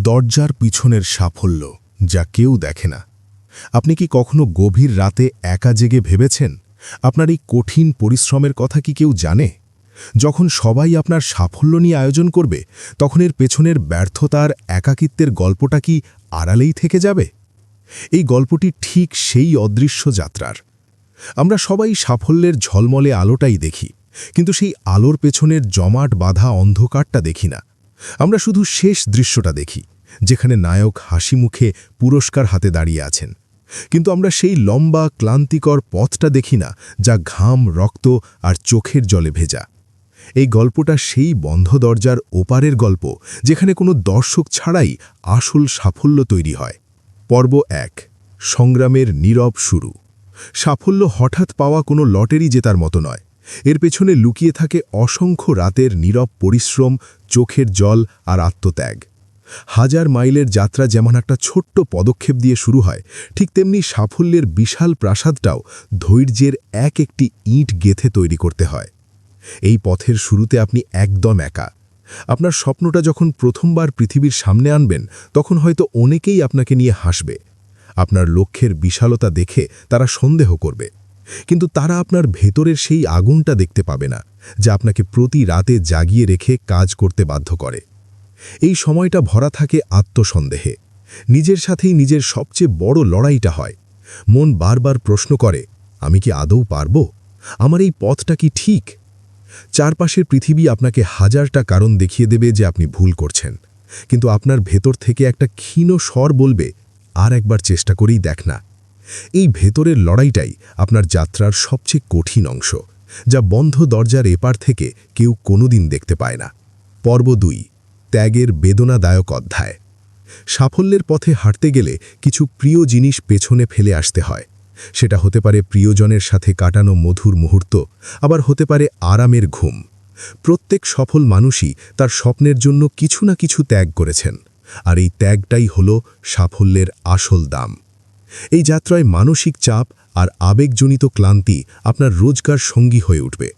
দরজার পিছনের সাফল্য যা কেউ দেখে না। আপনি কি কখনো গভীর রাতে একা জেগে ভেবেছেন আপনার এই কঠিন পরিশ্রমের কথা কি কেউ জানে? যখন সবাই আপনার সাফল্য নিয়ে আয়োজন করবে, তখন এর পেছনের ব্যর্থতার একাকিত্বের গল্পটা কি আড়ালেই থেকে যাবে? এই গল্পটি ঠিক সেই অদৃশ্য যাত্রার। আমরা সবাই সাফল্যের ঝলমলে আলোটাই দেখি, কিন্তু সেই আলোর পেছনের জমাট বাঁধা অন্ধকারটা দেখি না। আমরা শুধু শেষ দৃশ্যটা দেখি, যেখানে নায়ক হাসি মুখে পুরস্কার হাতে দাঁড়িয়ে আছেন। কিন্তু আমরা সেই লম্বা ক্লান্তিকর পথটা দেখি না, যা ঘাম, রক্ত আর চোখের জলে ভেজা। এই গল্পটা সেই বন্ধ দরজার ওপারের গল্প, যেখানে কোনো দর্শক ছাড়াই আসল সাফল্য তৈরি হয়। পর্ব ১। সংগ্রামের নীরব শুরু। সাফল্য হঠাৎ পাওয়া কোনো লটারি জেতার মতো নয়। এর পেছনে লুকিয়ে থাকে অসংখ্য রাতের নীরব পরিশ্রম, চোখের জল আর আত্মত্যাগ। হাজার মাইলের যাত্রা যেমন একটা ছোট্ট পদক্ষেপ দিয়ে শুরু হয়, ঠিক তেমনি সাফল্যের বিশাল প্রাসাদটাও ধৈর্যের একটি ইঁট গেঁথে তৈরি করতে হয়। এই পথের শুরুতে আপনি একদম একা। আপনার স্বপ্নটা যখন প্রথমবার পৃথিবীর সামনে আনবেন, তখন হয়তো অনেকেই আপনাকে নিয়ে হাসবে। আপনার লক্ষ্যের বিশালতা দেখে তারা সন্দেহ করবে, কিন্তু তারা আপনার ভেতরের সেই আগুনটা দেখতে পাবে না, যা আপনাকে প্রতি রাতে জাগিয়ে রেখে কাজ করতে বাধ্য করে। এই সময়টা ভরা থাকে আত্মসন্দেহে। নিজের সাথেই নিজের সবচেয়ে বড় লড়াইটা হয়। মন বারবার প্রশ্ন করে, আমি কি আদৌ পারব? আমার এই পথটা কি ঠিক? চারপাশের পৃথিবী আপনাকে হাজারটা কারণ দেখিয়ে দেবে যে আপনি ভুল করছেন, কিন্তু আপনার ভেতর থেকে একটা ক্ষীণ স্বর বলবে, আর একবার চেষ্টা করেই দেখ না। এই ভেতরের লড়াইটাই আপনার যাত্রার সবচেয়ে কঠিন অংশ, যা বন্ধ দরজার এপার থেকে কেউ কোনোদিন দেখতে পায় না। পর্ব ২। ত্যাগের বেদনাদায়ক অধ্যায়। সাফল্যের পথে হাঁটতে গেলে কিছু প্রিয় জিনিস পেছনে ফেলে আসতে হয়। সেটা হতে পারে প্রিয়জনের সাথে কাটানো মধুর মুহূর্ত, আবার হতে পারে আরামের ঘুম। প্রত্যেক সফল মানুষই তার স্বপ্নের জন্য কিছু না কিছু ত্যাগ করেছেন, আর এই ত্যাগটাই হলো সাফল্যের আসল দাম। এই যাত্রায় মানসিক চাপ আর আবেগজনিত ক্লান্তি আপনার রোজকার সঙ্গী হয়ে উঠবে।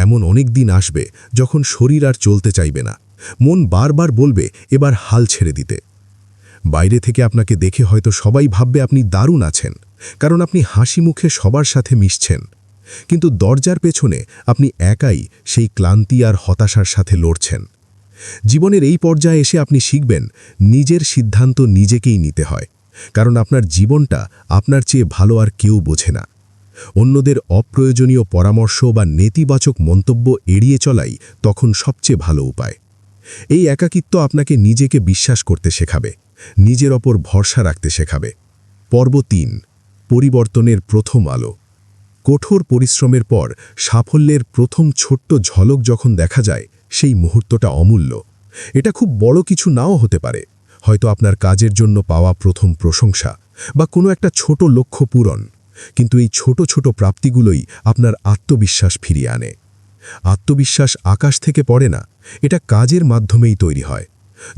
এমন অনেক দিন আসবে যখন শরীর আর চলতে চাইবে না, মন বারবার বলবে এবার হাল ছেড়ে দিতে। বাইরে থেকে আপনাকে দেখে হয়তো সবাই ভাববে আপনি দারুণ আছেন, কারণ আপনি হাসি মুখে সবার সাথে মিশছেন। কিন্তু দরজার পেছনে আপনি একাই সেই ক্লান্তি আর হতাশার সাথে লড়ছেন। জীবনের এই পর্যায়ে এসে আপনি শিখবেন নিজের সিদ্ধান্ত নিজেকেই নিতে হয়, কারণ আপনার জীবনটা আপনার চেয়ে ভালো আর কেউ বোঝে না। অন্যদের অপ্রয়োজনীয় পরামর্শ বা নেতিবাচক মন্তব্য এড়িয়ে চলাই তখন সবচেয়ে ভালো উপায়। এই একাকিত্ব আপনাকে নিজেকে বিশ্বাস করতে শেখাবে, নিজের ওপর ভরসা রাখতে শেখাবে। পর্ব ৩। পরিবর্তনের প্রথম আলো। কঠোর পরিশ্রমের পর সাফল্যের প্রথম ছোট্ট ঝলক যখন দেখা যায়, সেই মুহূর্তটা অমূল্য। এটা খুব বড় কিছু নাও হতে পারে, হয়তো আপনার কাজের জন্য পাওয়া প্রথম প্রশংসা বা কোনো একটা ছোট লক্ষ্য পূরণ। কিন্তু এই ছোট ছোট প্রাপ্তিগুলোই আপনার আত্মবিশ্বাস ফিরিয়ে আনে। আত্মবিশ্বাস আকাশ থেকে পড়ে না, এটা কাজের মাধ্যমেই তৈরি হয়।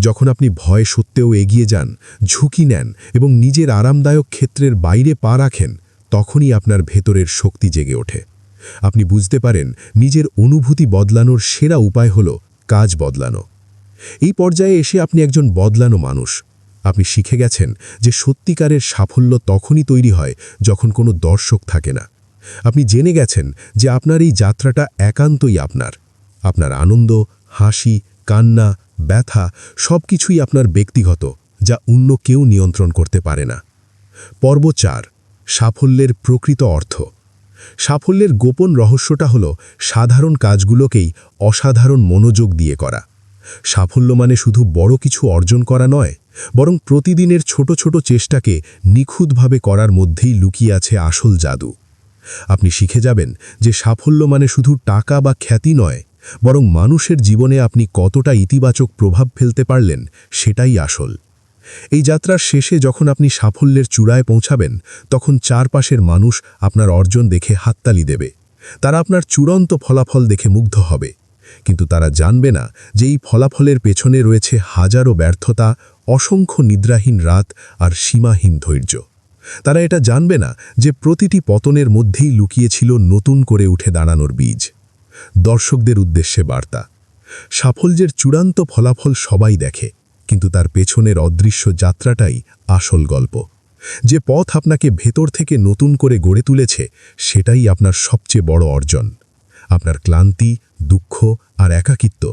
যখন আপনি ভয় সত্ত্বেও এগিয়ে যান, ঝুঁকি নেন এবং নিজের আরামদায়ক ক্ষেত্রের বাইরে পা রাখেন, তখনই আপনার ভেতরের শক্তি জেগে ওঠে। আপনি বুঝতে পারেন নিজের অনুভূতি বদলানোর সেরা উপায় হল কাজ বদলানো। এই পর্যায়ে এসে আপনি একজন বদলানো মানুষ। আপনি শিখে গেছেন যে সত্যিকারের সাফল্য তখনই তৈরি হয় যখন কোনো দর্শক থাকে না। আপনি জেনে গেছেন যে আপনার এই যাত্রাটা একান্তই আপনার। আপনার আনন্দ, হাসি, কান্না, ব্যথা সবকিছুই আপনার ব্যক্তিগত, যা অন্য কেউ নিয়ন্ত্রণ করতে পারে না। পর্ব ৪। সাফল্যের প্রকৃত অর্থ। সাফল্যের গোপন রহস্যটা হল সাধারণ কাজগুলোকেই অসাধারণ মনোযোগ দিয়ে করা। সাফল্য মানে শুধু বড় কিছু অর্জন করা নয়, বরং প্রতিদিনের ছোট ছোট চেষ্টাকে নিখুঁতভাবে করার মধ্যেই লুকিয়ে আছে আসল জাদু। আপনি শিখে যাবেন যে সাফল্য মানে শুধু টাকা বা খ্যাতি নয়, বরং মানুষের জীবনে আপনি কতটা ইতিবাচক প্রভাব ফেলতে পারলেন, সেটাই আসল। এই যাত্রার শেষে যখন আপনি সাফল্যের চূড়ায় পৌঁছাবেন, তখন চারপাশের মানুষ আপনার অর্জন দেখে হাততালি দেবে। তারা আপনার চূড়ান্ত ফলাফল দেখে মুগ্ধ হবে, কিন্তু তারা জানবে না যে এই ফলাফলের পেছনে রয়েছে হাজারো ব্যর্থতা, অসংখ্য নিদ্রাহীন রাত আর সীমাহীন ধৈর্য। তারা এটা জানবে না যে প্রতিটি পতনের মধ্যেই লুকিয়েছিল নতুন করে উঠে দাঁড়ানোর বীজ। দর্শকদের উদ্দেশ্যে বার্তা। সাফল্যের চূড়ান্ত ফলাফল সবাই দেখে, কিন্তু তার পেছনের অদৃশ্য যাত্রাটাই আসল গল্প। যে পথ আপনাকে ভেতর থেকে নতুন করে গড়ে তুলেছে, সেটাই আপনার সবচেয়ে বড় অর্জন। আপনার ক্লান্তি, দুঃখ আর একাকিত্ব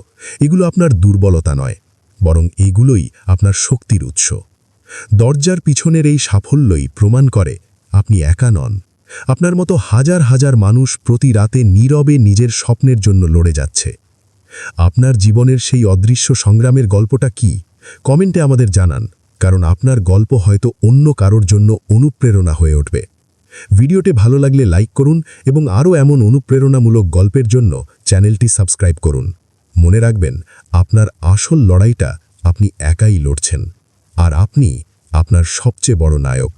এগুলো আপনার দুর্বলতা নয়, বরং এগুলোই আপনার শক্তির উৎস। দরজার পিছনের এই সাফল্যই প্রমাণ করে আপনি একা নন। আপনার মতো হাজার হাজার মানুষ প্রতি রাতে নীরবে নিজের স্বপ্নের জন্য লড়ে যাচ্ছে। আপনার জীবনের সেই অদৃশ্য সংগ্রামের গল্পটা কি? কমেন্টে আমাদের জানান, কারণ আপনার গল্প হয়তো অন্য কারোর জন্য অনুপ্রেরণা হয়ে উঠবে। ভিডিওটি ভালো লাগলে লাইক করুন এবং আরও এমন অনুপ্রেরণামূলক গল্পের জন্য চ্যানেলটি সাবস্ক্রাইব করুন। মনে রাখবেন, আপনার আসল লড়াইটা আপনি একাই লড়ছেন, আর আপনি আপনার সবচেয়ে বড় নায়ক।